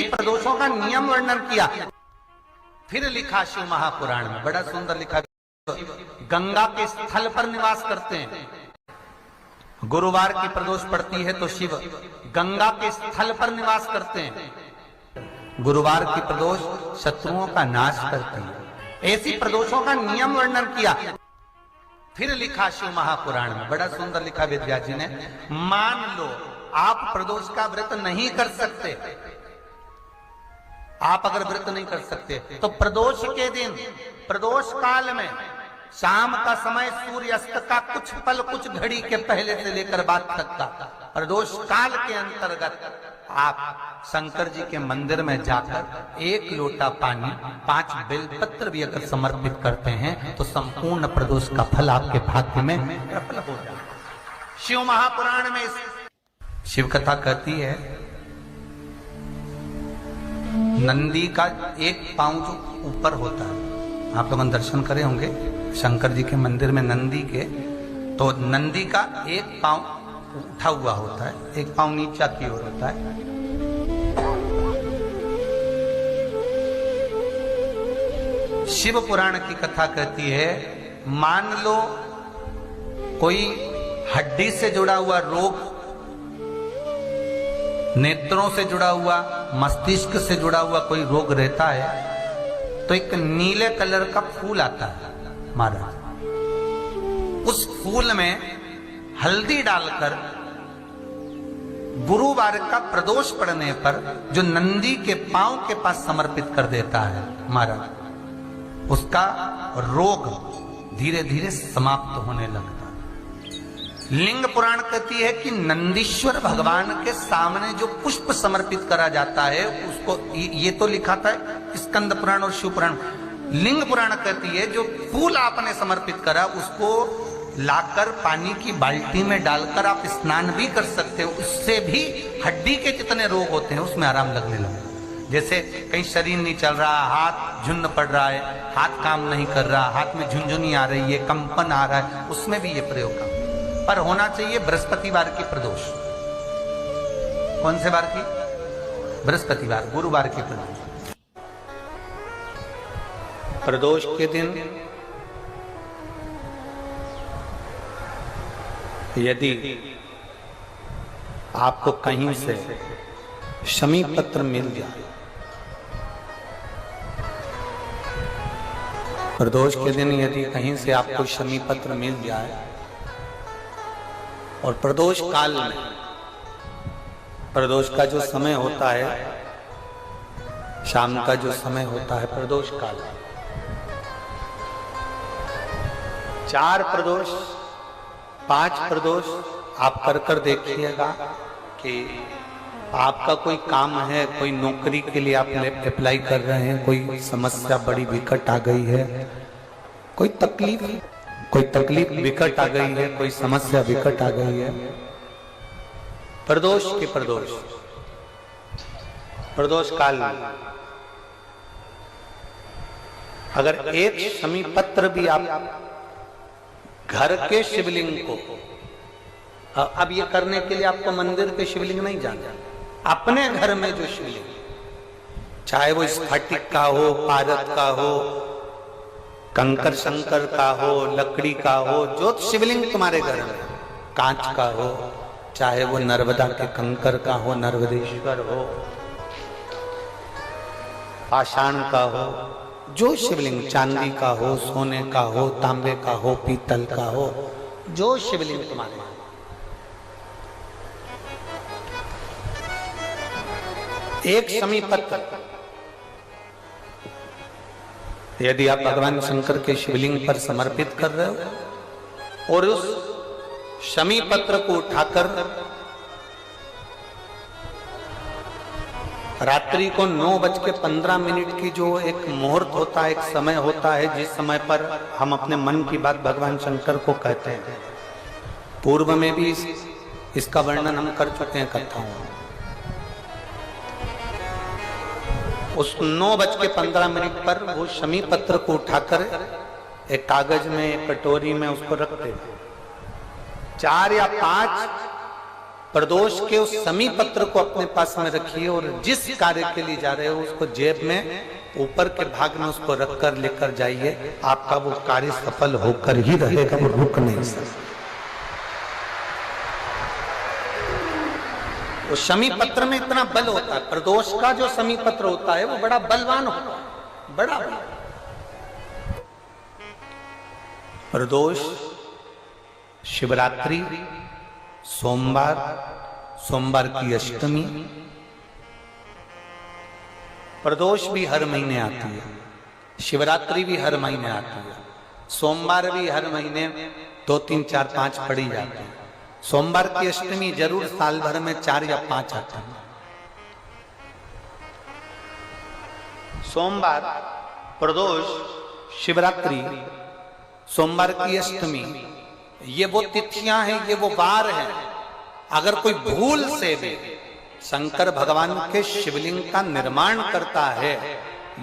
ऐसी प्रदोषों का नियम वर्णन किया। फिर लिखा शिव महापुराण में, बड़ा सुंदर लिखा, गंगा के स्थल पर निवास करते हैं। गुरुवार की प्रदोष पड़ती है तो शिव गंगा के स्थल पर निवास करते हैं। गुरुवार की प्रदोष शत्रुओं का नाश करती है। ऐसी प्रदोषों का नियम वर्णन किया। फिर लिखा शिव महापुराण में, बड़ा सुंदर लिखा वेदव्यास जी ने, मान लो आप प्रदोष का व्रत नहीं कर सकते, आप अगर व्रत नहीं कर सकते तो प्रदोष के दिन, प्रदोष काल में शाम का समय सूर्यास्त का कुछ पल, कुछ घड़ी के पहले से लेकर बाद तक का प्रदोष काल के अंतर्गत आप शंकर जी के मंदिर में जाकर 1 लोटा पानी, 5 बेलपत्र भी अगर समर्पित करते हैं तो संपूर्ण प्रदोष का फल आपके भाग्य में प्रबल हो जाए। शिव महापुराण में शिव कथा कहती है, नंदी का एक पांव जो ऊपर होता है, आप लोगों ने दर्शन करे होंगे शंकर जी के मंदिर में नंदी के, तो नंदी का एक पांव उठा हुआ होता है, एक पांव नीचा की ओर होता है। शिव पुराण की कथा कहती है, मान लो कोई हड्डी से जुड़ा हुआ रोग, नेत्रों से जुड़ा हुआ, मस्तिष्क से जुड़ा हुआ कोई रोग रहता है तो एक नीले कलर का फूल आता है महाराज, उस फूल में हल्दी डालकर गुरुवार का प्रदोष पड़ने पर जो नंदी के पांव के पास समर्पित कर देता है महाराज, उसका रोग धीरे धीरे समाप्त होने लगता है। लिंग पुराण कहती है कि नंदीश्वर भगवान के सामने जो पुष्प समर्पित करा जाता है उसको, ये तो लिखा था स्कंद पुराण और शिव पुराण, लिंग पुराण कहती है जो फूल आपने समर्पित करा उसको लाकर पानी की बाल्टी में डालकर आप स्नान भी कर सकते हो, उससे भी हड्डी के जितने रोग होते हैं उसमें आराम लगने लगा। जैसे कहीं शरीर नहीं चल रहा, हाथ झुन्न पड़ रहा है, हाथ काम नहीं कर रहा, हाथ में झुनझुनी आ रही है, कंपन आ रहा है, उसमें भी ये प्रयोग काम। पर होना चाहिए बृहस्पतिवार की प्रदोष। कौन से वार की? बृहस्पतिवार, गुरुवार की प्रदोष। प्रदोष के दिन यदि आपको कहीं से शमी पत्र मिल जाए, प्रदोष के दिन यदि कहीं से आपको शमी पत्र मिल जाए और प्रदोष काल में, प्रदोष का जो समय होता है, शाम का जो समय होता है प्रदोष काल, 4 प्रदोष 5 प्रदोष आप कर देखिएगा कि आपका कोई काम है, कोई नौकरी के लिए आप अप्लाई कर रहे हैं, कोई समस्या बड़ी विकट आ गई है, कोई तकलीफ विकट आ गई है, कोई समस्या विकट आ गई है, प्रदोष के प्रदोष काल में अगर एक शमी पत्र भी आप घर के शिवलिंग को, अब ये करने के लिए आपको मंदिर के शिवलिंग नहीं जाना, अपने घर में जो शिवलिंग, चाहे वो स्फटिक का हो, पारद का हो, कंकर शंकर का हो, लकड़ी का हो, जो शिवलिंग तुम्हारे घर में, कांच का हो, चाहे वो नर्मदा के कंकर का हो, नर्मदेश्वर हो, पाषाण का हो, जो शिवलिंग, चांदी का हो, सोने का हो, तांबे का हो, पीतल का हो, जो शिवलिंग तुम्हारे, एक शमी पत्र यदि आप भगवान शंकर के शिवलिंग पर समर्पित कर रहे हो और उस शमी पत्र को उठाकर रात्रि को 9:15 की जो एक मुहूर्त होता है, एक समय होता है जिस समय पर हम अपने मन की बात भगवान शंकर को कहते हैं, पूर्व में भी इसका वर्णन हम कर चुके हैं कथाओं में। उस 9:15 पर वो शमी पत्र को उठाकर एक कागज में, एक कटोरी में उसको रखते, 4 या 5 प्रदोष के उस समी पत्र को अपने पास में रखिए और जिस कार्य के लिए जा रहे हो उसको जेब में ऊपर के भाग में उसको रखकर लेकर जाइए। आपका वो कार्य सफल होकर ही रहेगा, वो रुक नहीं सकता। वो शमी पत्र में इतना बल होता है, प्रदोष का जो शमी पत्र होता है वो बड़ा बलवान होता है, बड़ा प्रदोष, शिवरात्रि, सोमवार, सोमवार की अष्टमी। प्रदोष भी हर महीने आती है, शिवरात्रि भी हर महीने आती है, सोमवार भी हर महीने 2, 3, 4, 5 पड़ी जाती है। सोमवार की अष्टमी जरूर साल भर में 4 या 5 आती है। सोमवार, प्रदोष, शिवरात्रि, सोमवार की अष्टमी, ये वो तिथियां हैं, ये वो वार हैं। अगर कोई भूल से भी शंकर भगवान के शिवलिंग का निर्माण करता है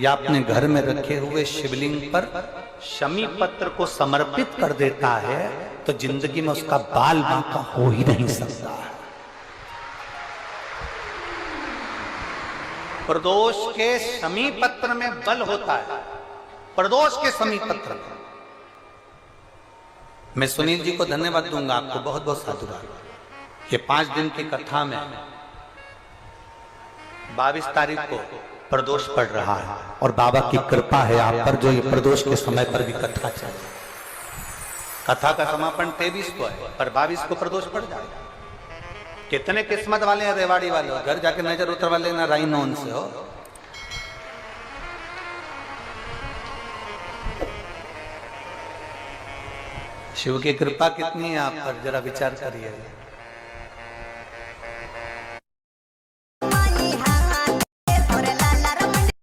या अपने घर में रखे हुए शिवलिंग पर शमी पत्र को समर्पित कर देता है तो जिंदगी में उसका बाल बांका हो ही नहीं सकता है। प्रदोष के शमी पत्र में बल होता है, प्रदोष के शमी पत्र में। मैं सुनील जी को धन्यवाद दूंगा, आपको बहुत बहुत साधुवाद। ये 5 दिन की कथा में 22 तारीख को प्रदोष पड़ रहा है और बाबा की कृपा है आप पर, जो ये प्रदोष के समय पर भी कथा चल रही। कथा का समापन 23 को है पर 22 को प्रदोष पड़ जाएगा। कितने किस्मत वाले हैं रेवाड़ी वाले, घर जाके नजर उतर वाले ना राइनोन से हो। शिव की कृपा कितनी है आप पर, जरा विचार करिए।